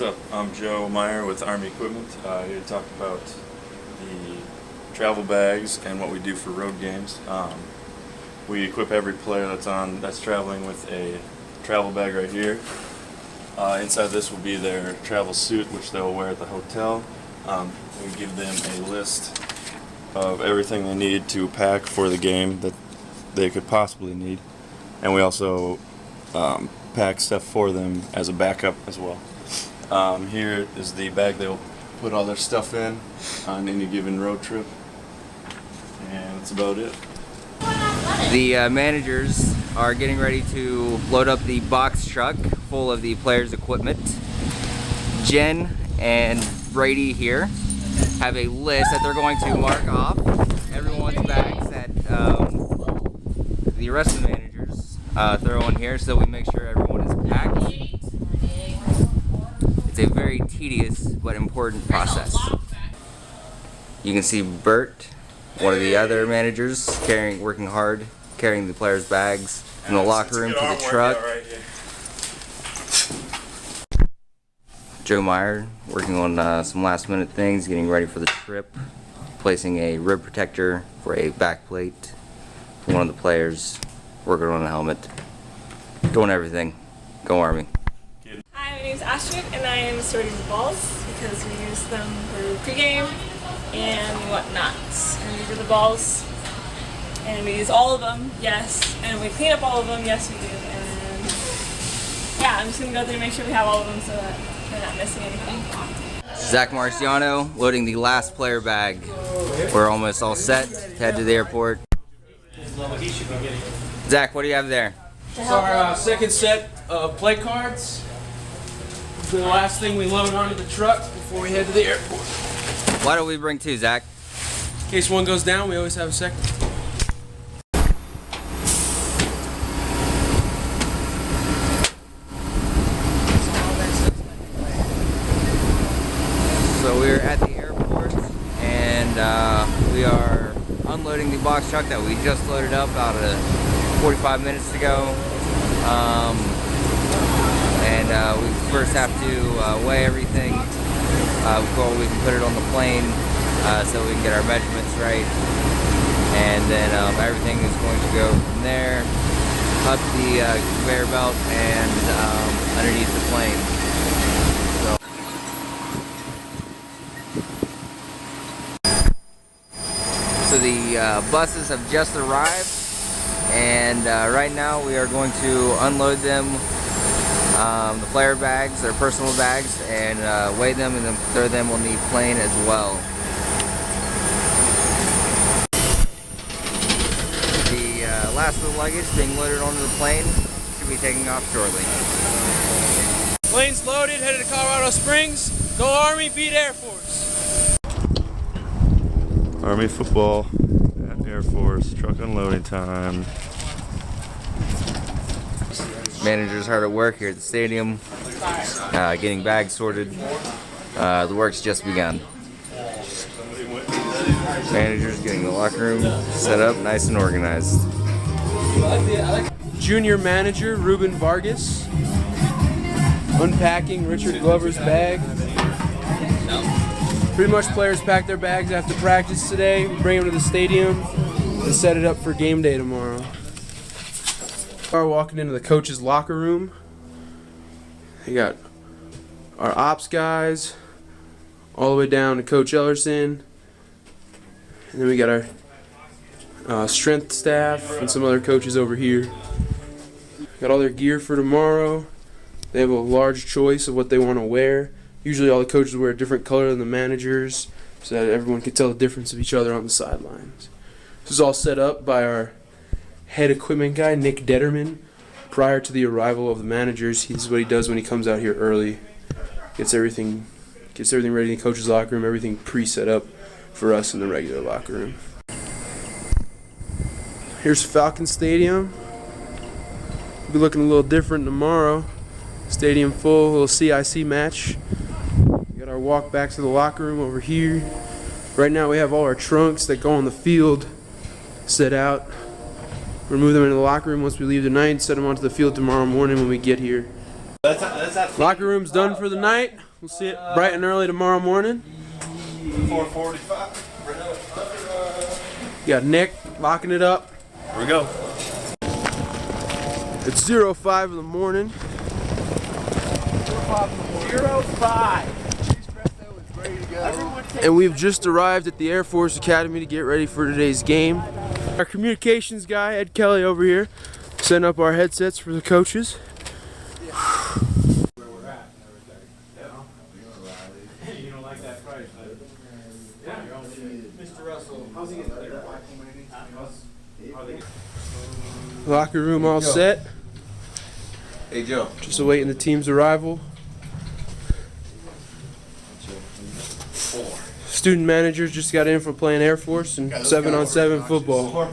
up? I'm Joe Meyer with Army Equipment, here to talk about the travel bags and what we do for road games. We equip every player that's traveling with a travel bag right here. Inside this will be their travel suit, which they'll wear at the hotel. We give them a list of everything they need to pack for the game that they could possibly need, and we also pack stuff for them as a backup as well. Here is the bag they'll put all their stuff in on any given road trip, and that's about it. The managers are getting ready to load up the box truck full of the players' equipment. Jen and Brady here have a list that they're going to mark off everyone's bags that the rest of the managers throw in here, so we make sure everyone is packed. It's a very tedious but important process. You can see Bert, one of the other managers, working hard, carrying the players' bags from the locker room to the truck. Joe Meyer working on some last minute things, getting ready for the trip, placing a rib protector for a back plate for one of the players, working on a helmet, doing everything. Go Army. Hi, my name is Astrid and I am sorting the balls because we use them for pregame and whatnot. And these are the balls, and we use all of them, yes, and we clean up all of them, yes we do. And yeah, I'm just going to go through and make sure we have all of them so that we're not missing anything. Zach Marciano loading the last player bag. We're almost all set to head to the airport. Zach, what do you have there? It's our second set of play cards. It's the last thing we load onto the truck before we head to the airport. Why don't we bring two, Zach? In case one goes down, we always have a second. So we're at the airport and we are unloading the box truck that we just loaded up about 45 minutes ago. We first have to weigh everything before we can put it on the plane so we can get our measurements right. And then everything is going to go from there up the conveyor belt and underneath the plane. So the buses have just arrived, and right now we are going to unload them, the player bags, their personal bags, and weigh them and then throw them on the plane as well. The last of the luggage being loaded onto the plane should be taking off shortly. Plane's loaded, headed to Colorado Springs. Go Army, beat Air Force. Army football at Air Force, truck unloading time. Managers hard at work here at the stadium, getting bags sorted. The work's just begun. Managers getting the locker room set up nice and organized. Junior manager Ruben Vargas unpacking Richard Glover's bag. Pretty much players pack their bags after practice today, bring them to the stadium, and set it up for game day tomorrow. We're walking into the coach's locker room. We got our ops guys all the way down to Coach Ellerson, and then we got our strength staff and some other coaches over here. Got all their gear for tomorrow. They have a large choice of what they want to wear. Usually all the coaches wear a different color than the managers so that everyone can tell the difference of each other on the sidelines. This is all set up by our head equipment guy, Nick Detterman. Prior to the arrival of the managers, this is what he does when he comes out here early. Gets everything ready in the coach's locker room, everything pre-set up for us in the regular locker room. Here's Falcon Stadium. It'll be looking a little different tomorrow. Stadium full, little CIC match. We got our walk back to the locker room over here. Right now we have all our trunks that go on the field set out. We'll move them into the locker room once we leave tonight, set them onto the field tomorrow morning when we get here. Locker room's done for the night. We'll see it bright and early tomorrow morning. 4:45. You got Nick locking it up. Here we go. It's 05 in the morning. 05. And we've just arrived at the Air Force Academy to get ready for today's game. Our communications guy, Ed Kelly, over here, setting up our headsets for the coaches. Locker room all set. Hey Joe. Just awaiting the team's arrival. Student managers just got in from playing Air Force and 7-on-7 football.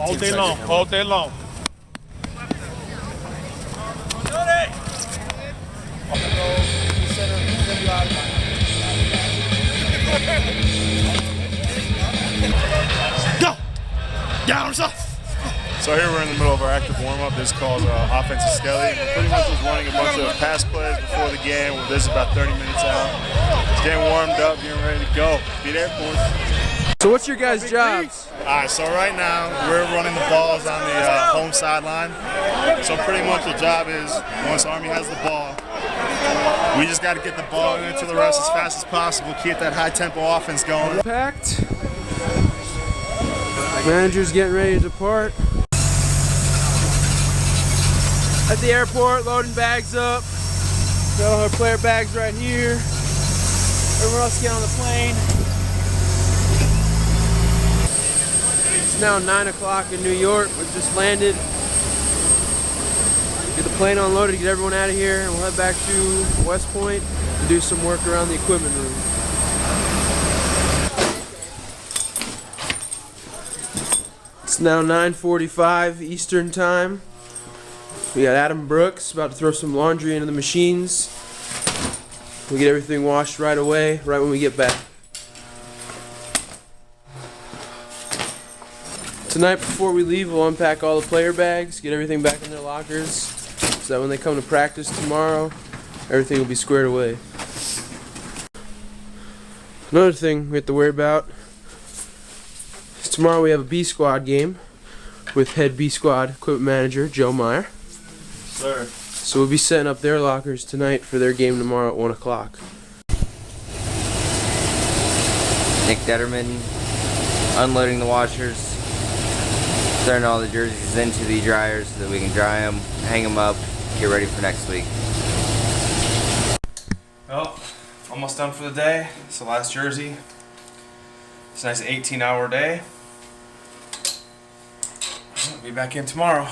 All day long, all day long. Go! Down, sir! So here we're in the middle of our active warm-up. This is called offensive skelly. We're pretty much just running a bunch of pass plays before the game. This is about 30 minutes out. Just getting warmed up, getting ready to go. Beat Air Force. So what's your guys' jobs? All right, so right now we're running the balls on the home sideline. So pretty much the job is once Army has the ball, we just got to get the ball into the rest as fast as possible, keep that high-tempo offense going. Packed. Managers getting ready to depart. At the airport, loading bags up. Got all our player bags right here. Everyone else get on the plane. It's now 9 o'clock in New York. We've just landed. Get the plane unloaded, get everyone out of here, and we'll head back to West Point and do some work around the equipment room. It's now 9:45 Eastern Time. We got Adam Brooks about to throw some laundry into the machines. We'll get everything washed right away, right when we get back. Tonight before we leave, we'll unpack all the player bags, get everything back in their lockers, so that when they come to practice tomorrow, everything will be squared away. Another thing we have to worry about is tomorrow we have a B squad game with head B squad equipment manager Joe Meyer. Sir. So we'll be setting up their lockers tonight for their game tomorrow at 1 o'clock. Nick Detterman unloading the washers, throwing all the jerseys into the dryers so that we can dry them, hang them up, get ready for next week. Well, almost done for the day. It's the last jersey. It's a nice 18-hour day. I'll be back in tomorrow.